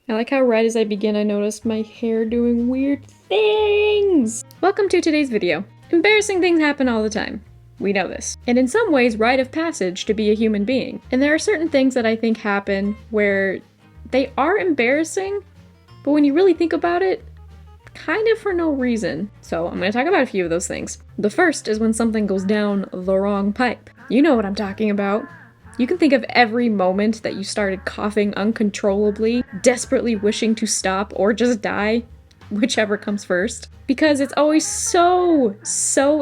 I like how right as I begin I noticed my hair doing weird things! Welcome to today's video. Embarrassing things happen all the time. We know this. And in some ways, rite of passage to be a human being. And there are certain things that I think happen where they are embarrassing, but when you really think about it, kind of for no reason. So I'm gonna talk about a few of those things. The first is when something goes down the wrong pipe. You know what I'm talking about. You can think of every moment that you started coughing uncontrollably, desperately wishing to stop or just die, whichever comes first. Because it's always so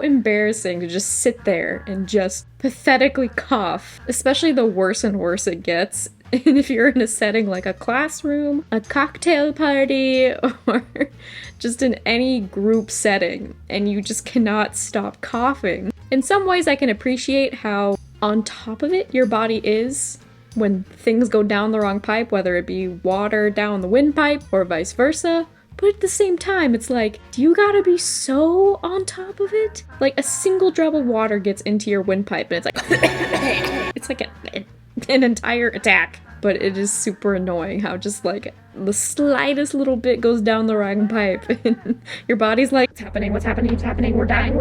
embarrassing to just sit there and just pathetically cough, especially the worse and worse it gets. And if you're in a setting like a classroom, a cocktail party, or just in any group setting, and you just cannot stop coughing. In some ways I can appreciate how on top of it your body is when things go down the wrong pipe, whether it be water down the windpipe or vice versa. But at the same time, it's like, do you gotta be so on top of it? Like, a single drop of water gets into your windpipe and it's like, it's like an entire attack. But it is super annoying how just like the slightest little bit goes down the wrong pipe and your body's like, what's happening, what's happening, what's happening, we're dying,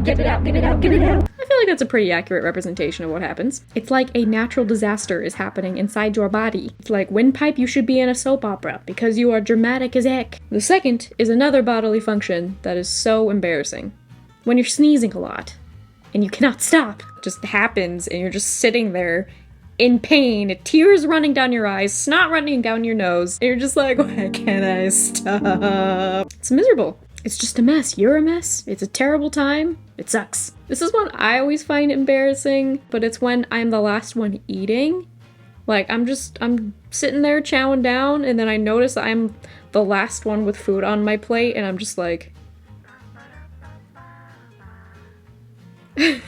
get it out, get it out, get it out. I feel like that's a pretty accurate representation of what happens. It's like a natural disaster is happening inside your body. It's like, windpipe, you should be in a soap opera because you are dramatic as heck. The second is another bodily function that is so embarrassing. When you're sneezing a lot and you cannot stop. It just happens and you're just sitting there in pain, tears running down your eyes, snot running down your nose, and you're just like, why can't I stop? It's miserable. It's just a mess. You're a mess. It's a terrible time. It sucks. This is one I always find embarrassing, but it's when I'm the last one eating. Like, I'm sitting there chowing down, and then I notice I'm the last one with food on my plate, and I'm just like,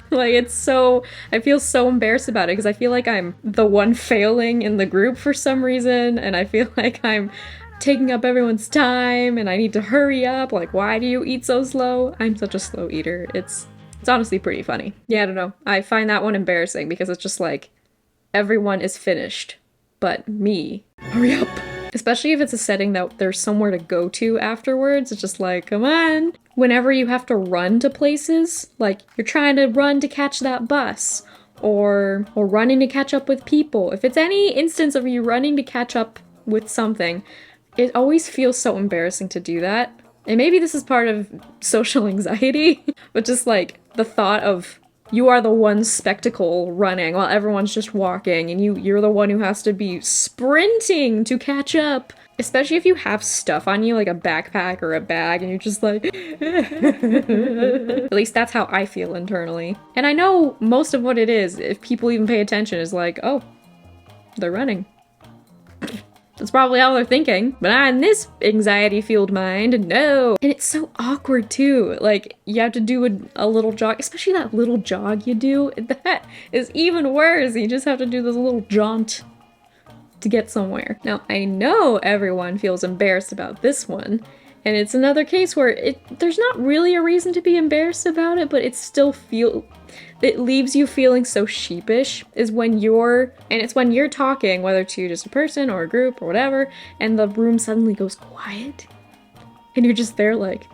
like, it's so, I feel so embarrassed about it because I feel like I'm the one failing in the group for some reason, and I feel like I'm taking up everyone's time and I need to hurry up. Like, why do you eat so slow? I'm such a slow eater. It's honestly pretty funny. Yeah, I don't know. I find that one embarrassing because it's just like, everyone is finished, but me. Hurry up! Especially if it's a setting that there's somewhere to go to afterwards. It's just like, come on. Whenever you have to run to places, like you're trying to run to catch that bus, or running to catch up with people. If it's any instance of you running to catch up with something, it always feels so embarrassing to do that. And maybe this is part of social anxiety, but just like the thought of you are the one spectacle running while everyone's just walking, and you're the one who has to be sprinting to catch up. Especially if you have stuff on you, like a backpack or a bag, and you're just like, at least that's how I feel internally. And I know most of what it is, if people even pay attention, is like, oh, they're running. That's probably how they're thinking. But not in this anxiety-fueled mind, no. And it's so awkward too. Like, you have to do a little jog, especially that little jog you do. That is even worse. You just have to do this little jaunt to get somewhere. Now, I know everyone feels embarrassed about this one, and it's another case where there's not really a reason to be embarrassed about it, but it leaves you feeling so sheepish, is when you're talking, whether to just a person or a group or whatever, and the room suddenly goes quiet, and you're just there like,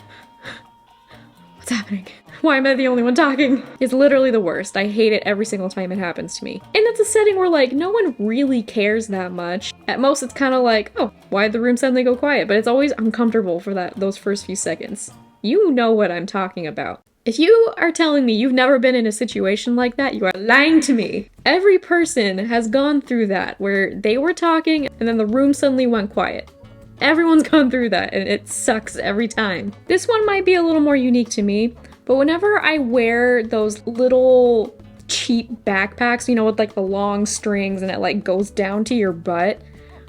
what's happening? Why am I the only one talking? It's literally the worst. I hate it every single time it happens to me. And that's a setting where like no one really cares that much. At most it's kind of like, oh, why'd the room suddenly go quiet? But it's always uncomfortable for those first few seconds. You know what I'm talking about. If you are telling me you've never been in a situation like that, you are lying to me. Every person has gone through that, where they were talking and then the room suddenly went quiet. Everyone's gone through that, and it sucks every time. This one might be a little more unique to me, but whenever I wear those little cheap backpacks, you know, with like the long strings and it like goes down to your butt,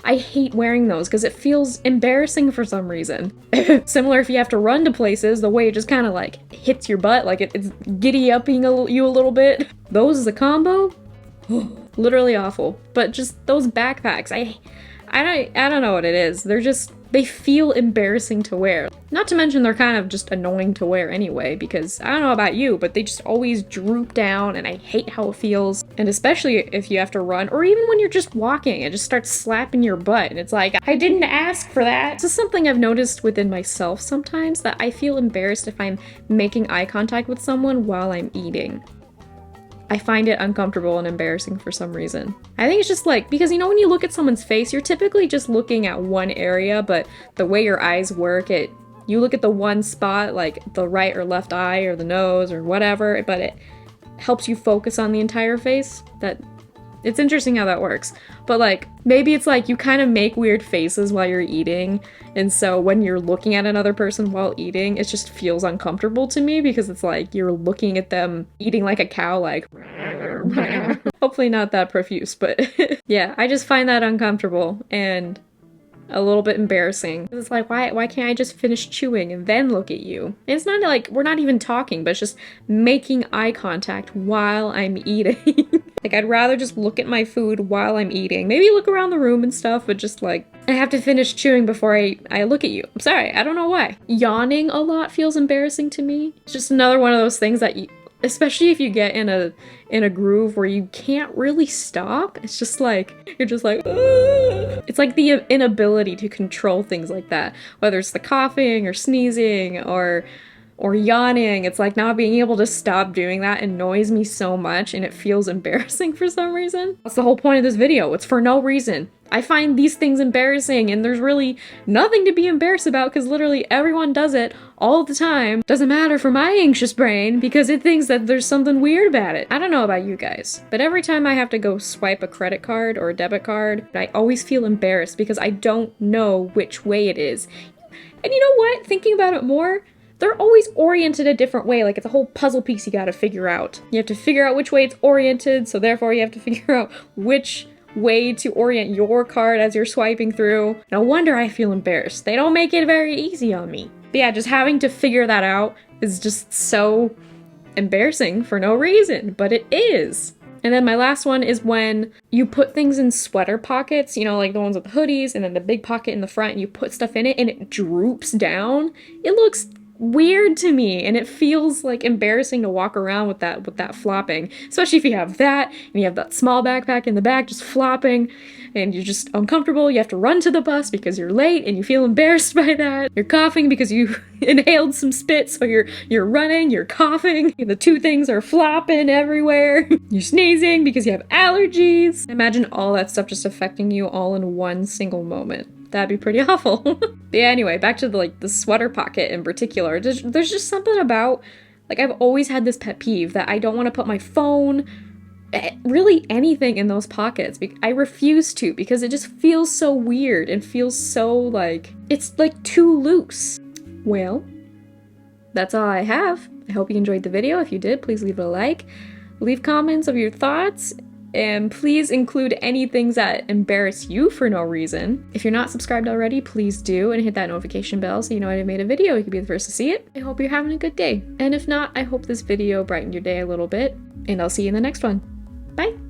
I hate wearing those because it feels embarrassing for some reason. Similar if you have to run to places, the way it just kind of like hits your butt, like it's giddy-upping you a little bit. Those as a combo? Literally awful. But just those backpacks, I don't know what it is. They feel embarrassing to wear. Not to mention they're kind of just annoying to wear anyway, because I don't know about you, but they just always droop down and I hate how it feels. And especially if you have to run, or even when you're just walking, it just starts slapping your butt. And it's like, I didn't ask for that. This is something I've noticed within myself sometimes, that I feel embarrassed if I'm making eye contact with someone while I'm eating. I find it uncomfortable and embarrassing for some reason. I think it's just like, because you know when you look at someone's face, you're typically just looking at one area, but the way your eyes work, you look at the one spot, like the right or left eye or the nose or whatever, but it helps you focus on the entire face. It's interesting how that works. But like, maybe it's like you kind of make weird faces while you're eating, and so when you're looking at another person while eating, it just feels uncomfortable to me because it's like you're looking at them eating like a cow, like hopefully not that profuse, but yeah, I just find that uncomfortable and a little bit embarrassing. It's like, why can't I just finish chewing and then look at you? And it's not like we're not even talking, but it's just making eye contact while I'm eating. Like, I'd rather just look at my food while I'm eating. Maybe look around the room and stuff, but just like, I have to finish chewing before I look at you. I'm sorry, I don't know why. Yawning a lot feels embarrassing to me. It's just another one of those things that especially if you get in a groove where you can't really stop, it's just like, you're just like, ugh. It's like the inability to control things like that, whether it's the coughing or sneezing or yawning. It's like not being able to stop doing that annoys me so much, and it feels embarrassing for some reason. That's the whole point of this video. It's for no reason. I find these things embarrassing, and there's really nothing to be embarrassed about because literally everyone does it all the time. Doesn't matter for my anxious brain because it thinks that there's something weird about it. I don't know about you guys, but every time I have to go swipe a credit card or a debit card, I always feel embarrassed because I don't know which way it is. And you know what? Thinking about it more, they're always oriented a different way. Like, it's a whole puzzle piece you gotta figure out. You have to figure out which way it's oriented, so therefore you have to figure out which way to orient your card as you're swiping through. No wonder I feel embarrassed. They don't make it very easy on me. But yeah, just having to figure that out is just so embarrassing for no reason, but it is. And then my last one is when you put things in sweater pockets, you know, like the ones with the hoodies and then the big pocket in the front, and you put stuff in it and it droops down. It looks weird to me, and it feels like embarrassing to walk around with that flopping, especially if you have that and you have that small backpack in the back just flopping and you're just uncomfortable. You have to run to the bus because you're late and you feel embarrassed by that. You're coughing because you inhaled some spit, so you're running, you're coughing, the two things are flopping everywhere. You're sneezing because you have allergies. Imagine all that stuff just affecting you all in one single moment. That'd be pretty awful. But yeah, anyway, back to the sweater pocket in particular. There's just something about, like, I've always had this pet peeve that I don't want to put my phone, really anything in those pockets. I refuse to because it just feels so weird and feels so like, it's like too loose. Well, that's all I have. I hope you enjoyed the video. If you did, please leave it a like. Leave comments of your thoughts. And please include any things that embarrass you for no reason. If you're not subscribed already, please do, and hit that notification bell so you know when I made a video, you can be the first to see it. I hope you're having a good day. And if not, I hope this video brightened your day a little bit, and I'll see you in the next one. Bye!